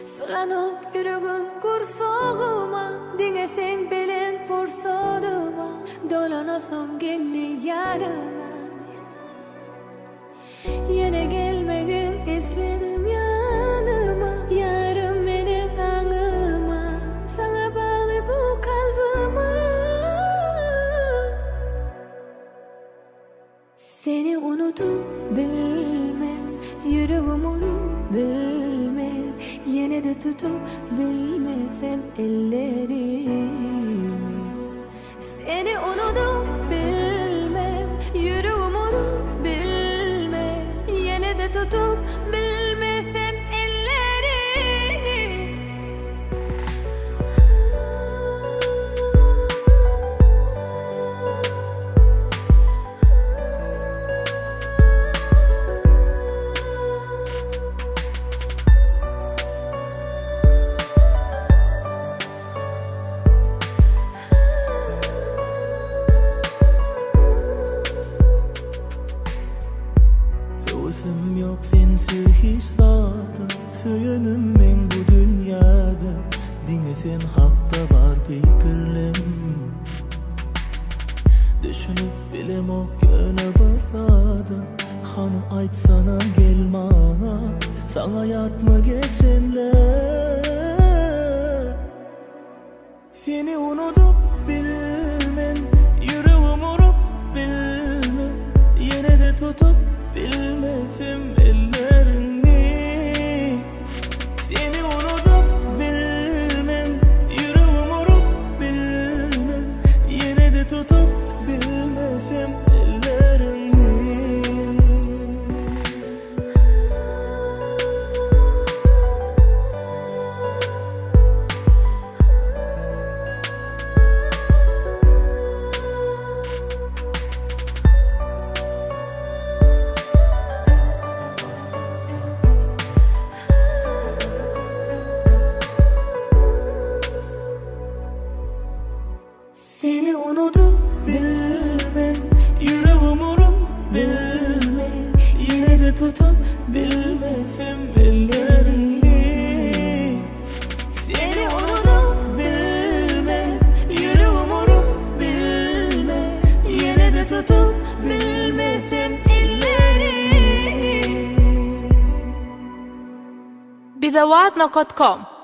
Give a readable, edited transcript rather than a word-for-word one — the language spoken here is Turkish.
Sığanıp yüreğim kursağıma, dinesen bilen pursadıma, dolanasam gelli yarına. Yine gelmegin esledim yanıma, yarım benim anıma, sana bağlı bu kalbime. Seni unutup bilmem, yüreğim onu bilmem, yine de tutup bilmesem ellerimi. Seni unutup bilmem, yüreğim onu bilmem, yine de tutup bilmesem ellerini. Özüm yok sensiz hiç zaten, söyönüm men bu dünyada. Dine sen hatta var fikirlerim, düşünüp bilem o göne barada. Hanı aytsana gel bana, sana yatma geçenler. Seni unutup bilmem, yüreğim unup bilmem, yine de tutup bilmesem ellerini. Seni unutup bilmem, yüreğim unup bilmem, yine de tutup bilmesem ellerini. Seni unutup bilmem, yüreğim unup bilmem, yine de tutup bilmesem ellerini. Seni unutup bilmem, yüreğim unup bilmem, yine de tutup bilmesem ellerini. Bizawatna.com